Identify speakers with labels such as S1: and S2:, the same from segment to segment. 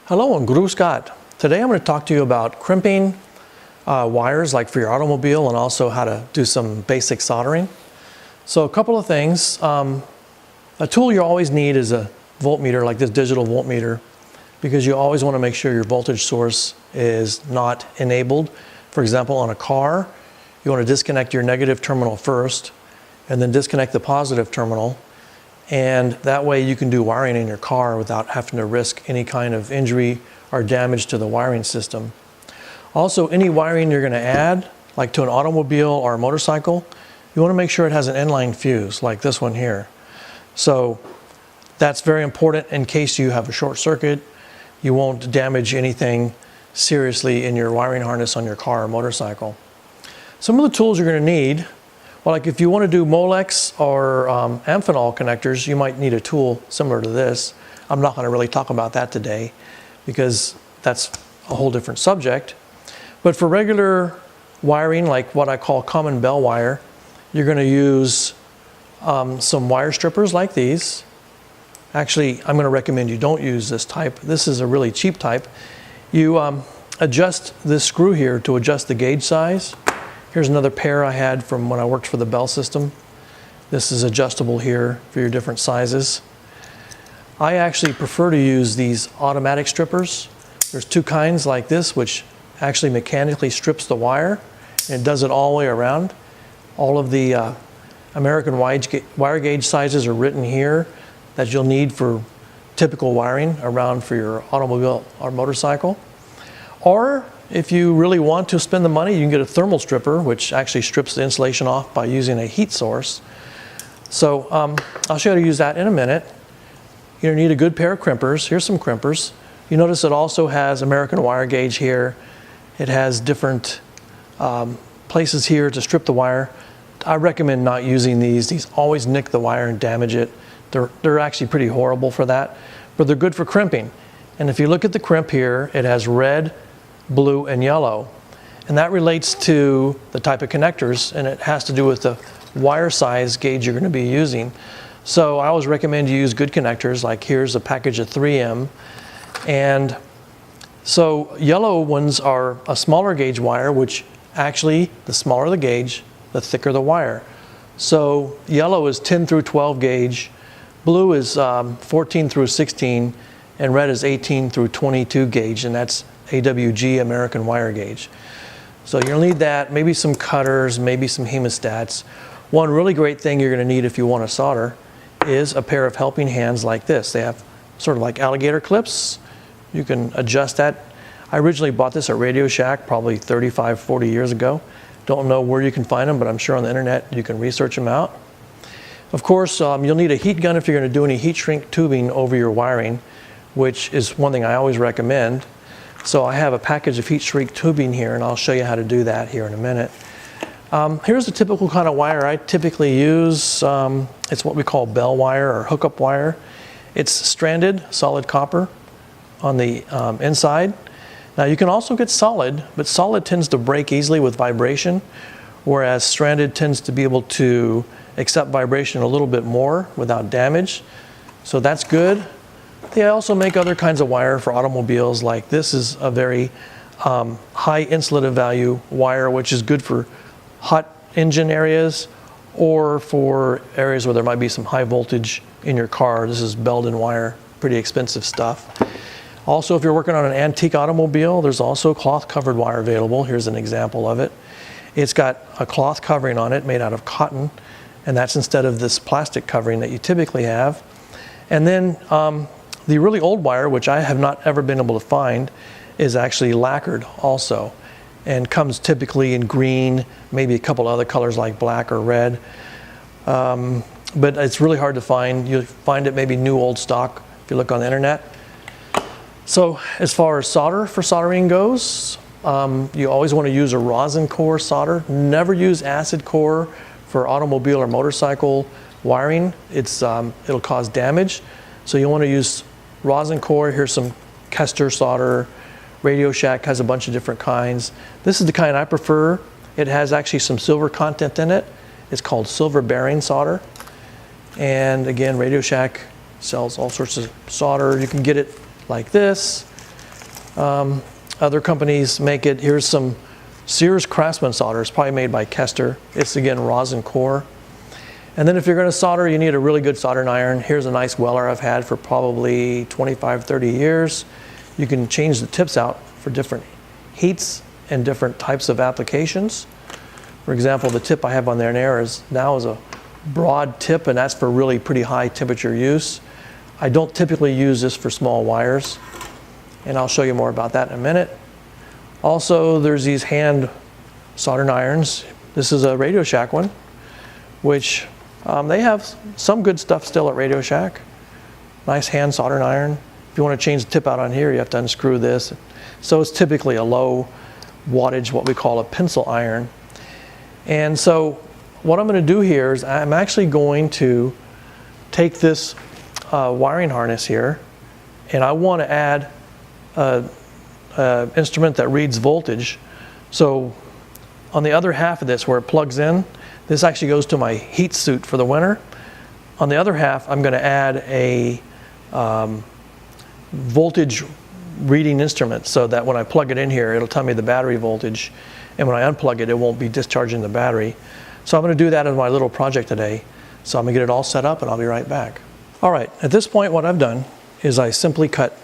S1: Hello and Grüß Gott. Today I'm going to talk to you about crimping wires like for your automobile and also how to do some basic soldering. So a couple of things. A tool you always need is a voltmeter, like this digital voltmeter, because you always want to make sure your voltage source is not enabled. For example, on a car, you want to disconnect your negative terminal first and then disconnect the positive terminal. And that way you can do wiring in your car without having to risk any kind of injury or damage to the wiring system. Also, any wiring you're going to add, like to an automobile or a motorcycle, you want to make sure it has an inline fuse, like this one here. So that's very important in case you have a short circuit. You won't damage anything seriously in your wiring harness on your car or motorcycle. Some of the tools you're going to need, well, like if you want to do Molex or Amphenol connectors, you might need a tool similar to this. I'm not going to really talk about that today because that's a whole different subject. But for regular wiring, like what I call common bell wire, you're going to use some wire strippers like these. Actually, I'm going to recommend you don't use this type. This is a really cheap type. You adjust this screw here to adjust the gauge size. Here's another pair I had from when I worked for the Bell system. This is adjustable here for your different sizes. I actually prefer to use these automatic strippers. There's two kinds like this, which actually mechanically strips the wire, and it does it all the way around. All of the American wire gauge sizes are written here that you'll need for typical wiring around for your automobile or motorcycle. Or if you really want to spend the money, you can get a thermal stripper, which actually strips the insulation off by using a heat source. So I'll show you how to use that in a minute. You're gonna need a good pair of crimpers. Here's some crimpers. You notice it also has American wire gauge here. It has different places here to strip the wire. I recommend not using these. These always nick the wire and damage it. They're actually pretty horrible for that, but they're good for crimping. And if you look at the crimp here, it has red, blue, and yellow. And that relates to the type of connectors, and it has to do with the wire size gauge you're going to be using. So I always recommend you use good connectors, like here's a package of 3M. And so yellow ones are a smaller gauge wire, which actually, the smaller the gauge, the thicker the wire. So yellow is 10 through 12 gauge, blue is 14 through 16, and red is 18 through 22 gauge, and that's AWG, American wire gauge. So you'll need that, maybe some cutters, maybe some hemostats. One really great thing you're going to need if you want to solder is a pair of helping hands like this. They have sort of like alligator clips. You can adjust that. I originally bought this at Radio Shack probably 35, 40 years ago. Don't know where you can find them, but I'm sure on the internet you can research them out. Of course, you'll need a heat gun if you're going to do any heat shrink tubing over your wiring, which is one thing I always recommend. So I have a package of heat shrink tubing here, and I'll show you how to do that here in a minute. Here's a typical kind of wire I typically use. It's what we call bell wire or hookup wire. It's stranded, solid copper on the inside. Now you can also get solid, but solid tends to break easily with vibration, whereas stranded tends to be able to accept vibration a little bit more without damage. So that's good. They also make other kinds of wire for automobiles, like this is a very high insulative value wire, which is good for hot engine areas or for areas where there might be some high voltage in your car. This is Belden wire, pretty expensive stuff. Also, if you're working on an antique automobile, there's also cloth covered wire available. Here's an example of it. It's got a cloth covering on it made out of cotton, and that's instead of this plastic covering that you typically have. And then the really old wire, which I have not ever been able to find, is actually lacquered also and comes typically in green, maybe a couple other colors like black or red. But it's really hard to find. You'll find it maybe new old stock if you look on the internet. So as far as solder for soldering goes, you always want to use a rosin core solder. Never use acid core for automobile or motorcycle wiring. It'll cause damage. So you want to use rosin core. Here's some Kester solder. Radio Shack has a bunch of different kinds. This is the kind I prefer. It has actually some silver content in it. It's called silver bearing solder. And again, Radio Shack sells all sorts of solder. You can get it like this. Other companies make it. Here's some Sears Craftsman solder. It's probably made by Kester. It's again rosin core. And then if you're going to solder, you need a really good soldering iron. Here's a nice Weller I've had for probably 25, 30 years. You can change the tips out for different heats and different types of applications. For example, the tip I have on there now is a broad tip, and that's for really pretty high temperature use. I don't typically use this for small wires, and I'll show you more about that in a minute. Also, there's these hand soldering irons. This is a Radio Shack one, which they have some good stuff still at Radio Shack. Nice hand soldering iron. If you want to change the tip out on here, you have to unscrew this. So it's typically a low wattage, what we call a pencil iron. And so what I'm going to do here is I'm actually going to take this wiring harness here, and I want to add an instrument that reads voltage. So on the other half of this, where it plugs in, this actually goes to my heat suit for the winter. On the other half, I'm going to add a voltage reading instrument, so that when I plug it in here, it'll tell me the battery voltage, and when I unplug it, it won't be discharging the battery. So I'm going to do that in my little project today. So I'm going to get it all set up, and I'll be right back. All right, at this point, what I've done is I simply cut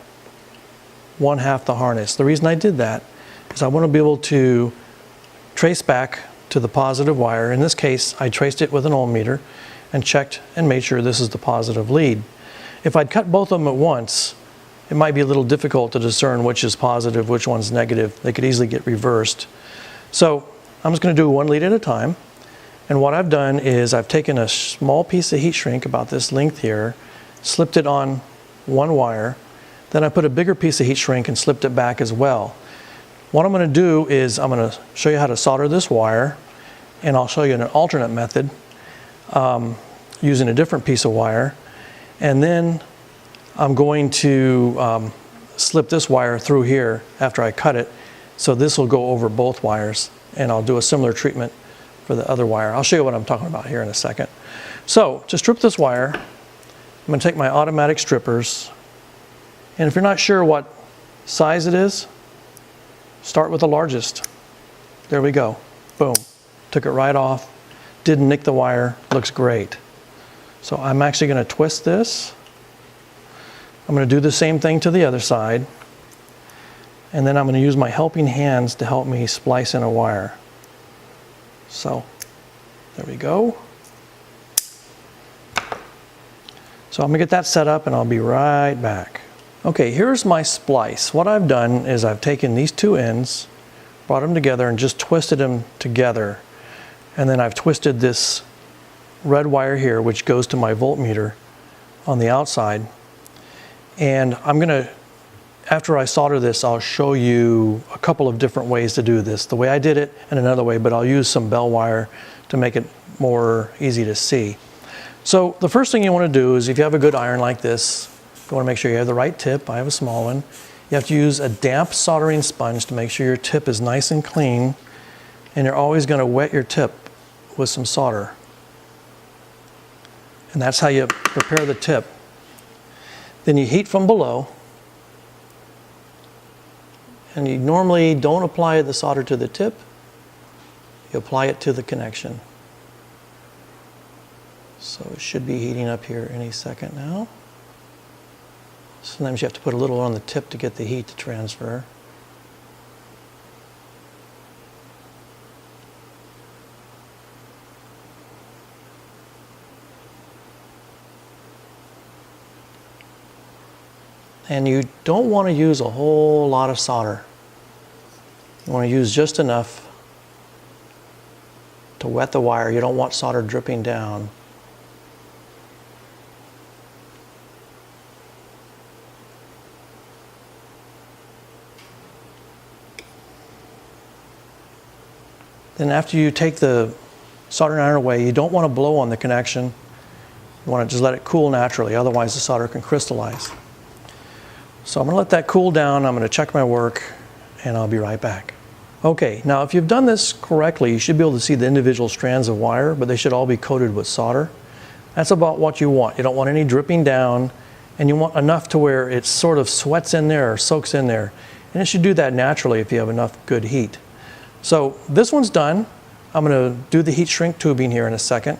S1: 1/2 the harness. The reason I did that is I want to be able to trace back to the positive wire. In this case, I traced it with an ohm meter and checked and made sure this is the positive lead. If I'd cut both of them at once, it might be a little difficult to discern which is positive, which one's negative. They could easily get reversed. So I'm just going to do one lead at a time. And what I've done is I've taken a small piece of heat shrink about this length here, slipped it on one wire, then I put a bigger piece of heat shrink and slipped it back as well. What I'm going to do is I'm going to show you how to solder this wire, and I'll show you an alternate method using a different piece of wire. And then I'm going to slip this wire through here after I cut it, so this will go over both wires, and I'll do a similar treatment for the other wire. I'll show you what I'm talking about here in a second. So to strip this wire, I'm going to take my automatic strippers, and if you're not sure what size it is, start with the largest. There we go. Boom. Took it right off. Didn't nick the wire. Looks great. So I'm actually going to twist this. I'm going to do the same thing to the other side. And then I'm going to use my helping hands to help me splice in a wire. So there we go. So I'm going to get that set up, and I'll be right back. Okay, here's my splice. What I've done is I've taken these two ends, brought them together, and just twisted them together. And then I've twisted this red wire here, which goes to my voltmeter on the outside. And I'm going to, after I solder this, I'll show you a couple of different ways to do this. The way I did it and another way, but I'll use some bell wire to make it more easy to see. So the first thing you want to do is, if you have a good iron like this, you want to make sure you have the right tip. I have a small one. You have to use a damp soldering sponge to make sure your tip is nice and clean, and you're always going to wet your tip with some solder. And that's how you prepare the tip. Then you heat from below, and you normally don't apply the solder to the tip, you apply it to the connection. So it should be heating up here any second now. Sometimes you have to put a little on the tip to get the heat to transfer. And you don't want to use a whole lot of solder. You want to use just enough to wet the wire. You don't want solder dripping down. Then after you take the soldering iron away, you don't want to blow on the connection. You want to just let it cool naturally, otherwise the solder can crystallize. So I'm going to let that cool down, I'm going to check my work, and I'll be right back. Okay, now if you've done this correctly, you should be able to see the individual strands of wire, but they should all be coated with solder. That's about what you want. You don't want any dripping down, and you want enough to where it sort of sweats in there or soaks in there. And it should do that naturally if you have enough good heat. So this one's done. I'm going to do the heat shrink tubing here in a second,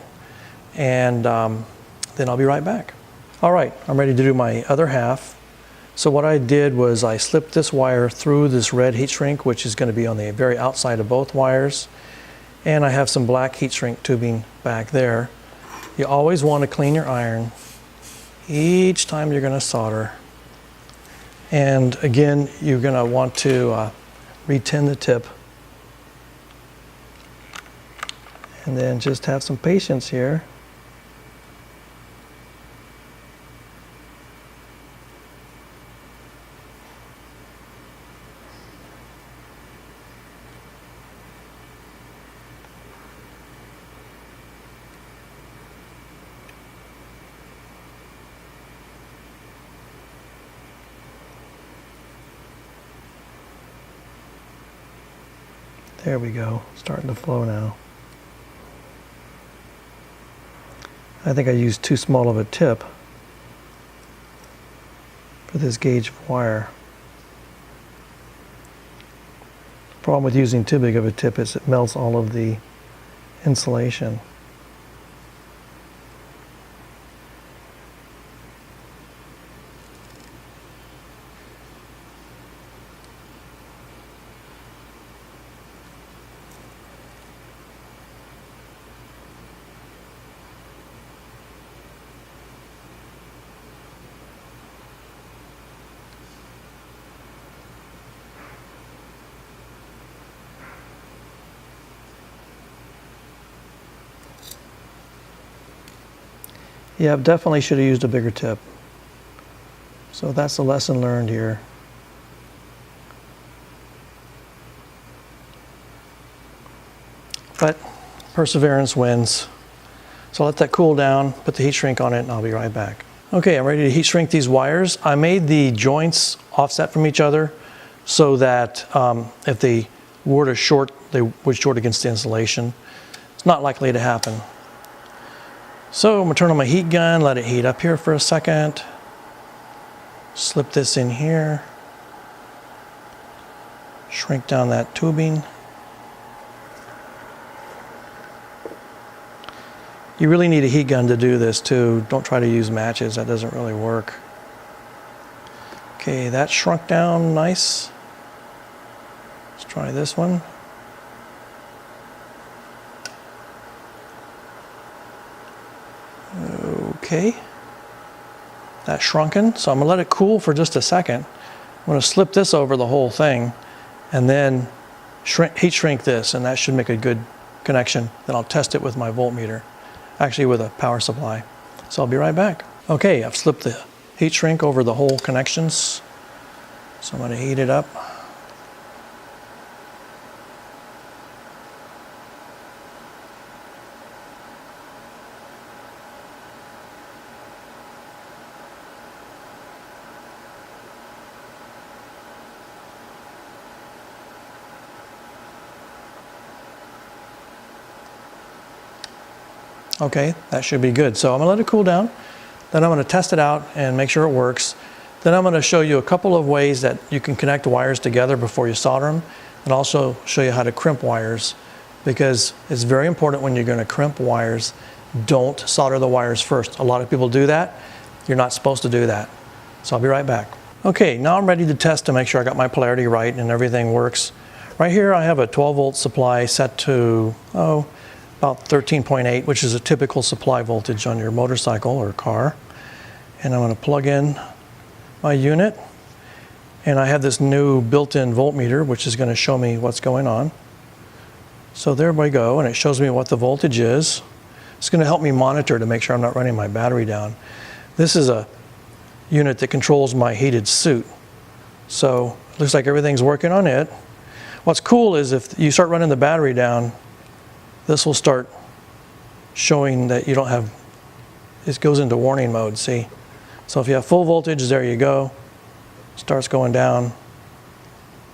S1: and then I'll be right back. All right, I'm ready to do my other half. So what I did was I slipped this wire through this red heat shrink, which is going to be on the very outside of both wires. And I have some black heat shrink tubing back there. You always want to clean your iron each time you're going to solder. And again, you're going to want to retin the tip. And then just have some patience here. There we go, starting to flow now. I think I used too small of a tip for this gauge of wire. The problem with using too big of a tip is it melts all of the insulation. Yeah, definitely should have used a bigger tip. So that's the lesson learned here. But perseverance wins. So I'll let that cool down, put the heat shrink on it, and I'll be right back. Okay, I'm ready to heat shrink these wires. I made the joints offset from each other so that if they were to short, they would short against the insulation. It's not likely to happen. So I'm going to turn on my heat gun, let it heat up here for a second. Slip this in here. Shrink down that tubing. You really need a heat gun to do this too. Don't try to use matches, that doesn't really work. Okay, that shrunk down nice. Let's try this one. Okay, that's shrunken, so I'm going to let it cool for just a second. I'm going to slip this over the whole thing and then heat shrink this, and that should make a good connection. Then I'll test it with my voltmeter, actually with a power supply. So I'll be right back. Okay, I've slipped the heat shrink over the whole connections, so I'm going to heat it up. Okay, that should be good. So I'm going to let it cool down. Then I'm going to test it out and make sure it works. Then I'm going to show you a couple of ways that you can connect wires together before you solder them, and also show you how to crimp wires, because it's very important when you're going to crimp wires, don't solder the wires first. A lot of people do that. You're not supposed to do that. So I'll be right back. Okay, now I'm ready to test to make sure I got my polarity right and everything works. Right here I have a 12-volt supply set to, about 13.8, which is a typical supply voltage on your motorcycle or car. And I'm going to plug in my unit. And I have this new built-in voltmeter, which is going to show me what's going on. So there we go, and it shows me what the voltage is. It's going to help me monitor to make sure I'm not running my battery down. This is a unit that controls my heated suit. So it looks like everything's working on it. What's cool is if you start running the battery down, this will start showing that you don't have, it goes into warning mode, see? So if you have full voltage, there you go. Starts going down,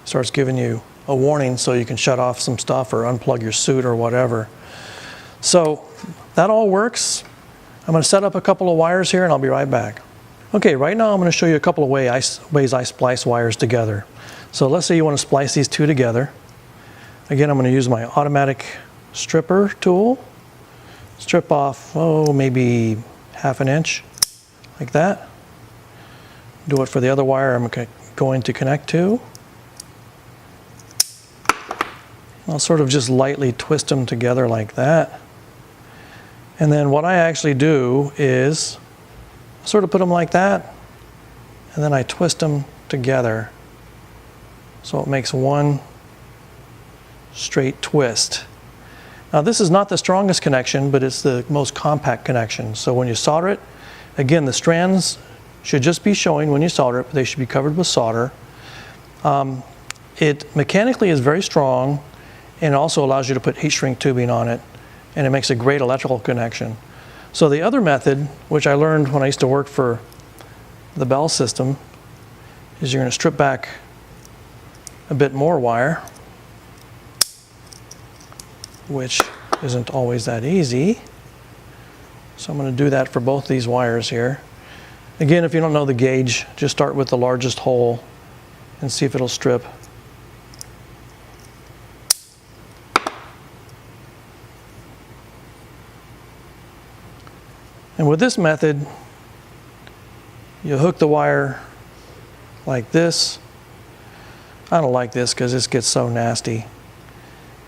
S1: starts giving you a warning so you can shut off some stuff or unplug your suit or whatever. So that all works. I'm going to set up a couple of wires here and I'll be right back. Okay, right now I'm going to show you a couple of ways I splice wires together. So let's say you want to splice these two together. Again, I'm going to use my automatic stripper tool. Strip off, maybe 1/2 inch, like that. Do it for the other wire I'm going to connect to. I'll sort of just lightly twist them together like that. And then what I actually do is sort of put them like that, and then I twist them together so it makes one straight twist. Now this is not the strongest connection, but it's the most compact connection. So when you solder it, again, the strands should just be showing when you solder it, but they should be covered with solder. It mechanically is very strong, and it also allows you to put heat shrink tubing on it, and it makes a great electrical connection. So the other method, which I learned when I used to work for the Bell system, is you're going to strip back a bit more wire, which isn't always that easy. So I'm going to do that for both these wires here. Again, if you don't know the gauge, just start with the largest hole and see if it'll strip. And with this method, you hook the wire like this. I don't like this because this gets so nasty.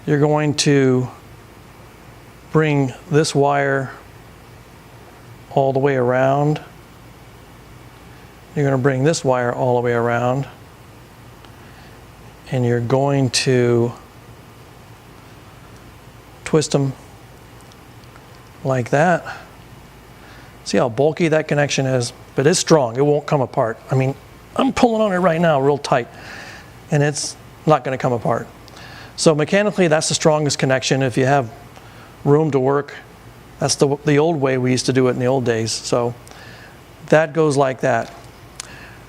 S1: You're going to bring this wire all the way around. You're going to bring this wire all the way around. And you're going to twist them like that. See how bulky that connection is? But it's strong, it won't come apart. I mean, I'm pulling on it right now real tight, and it's not going to come apart. So mechanically, that's the strongest connection. If you have room to work, that's the old way we used to do it in the old days. So that goes like that.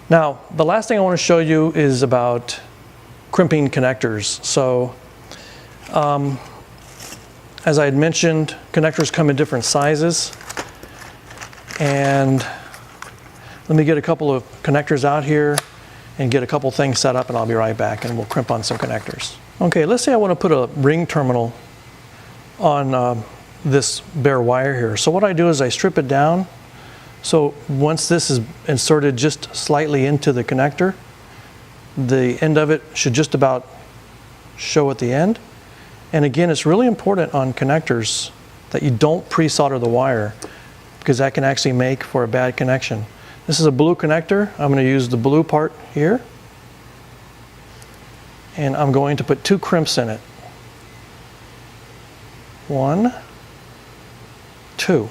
S1: Now, the last thing I want to show you is about crimping connectors. So as I had mentioned, connectors come in different sizes. And let me get a couple of connectors out here and get a couple things set up, and I'll be right back, and we'll crimp on some connectors. Okay, let's say I want to put a ring terminal on this bare wire here. So what I do is I strip it down. So once this is inserted just slightly into the connector, the end of it should just about show at the end. And again, it's really important on connectors that you don't pre-solder the wire, because that can actually make for a bad connection. This is a blue connector. I'm going to use the blue part here. And I'm going to put 2 crimps in it. 1, 2.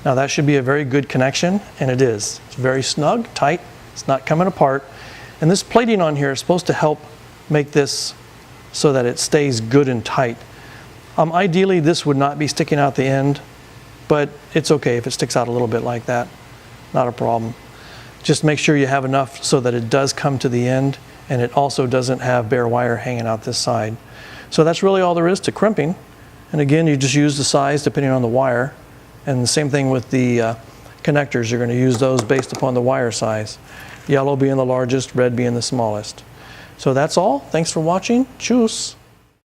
S1: Now that should be a very good connection, and it is. It's very snug, tight, it's not coming apart. And this plating on here is supposed to help make this so that it stays good and tight. Ideally, this would not be sticking out the end, but it's okay if it sticks out a little bit like that. Not a problem. Just make sure you have enough so that it does come to the end, and it also doesn't have bare wire hanging out this side. So that's really all there is to crimping. And again, you just use the size depending on the wire. And the same thing with the connectors. You're going to use those based upon the wire size. Yellow being the largest, red being the smallest. So that's all. Thanks for watching. Tschüss.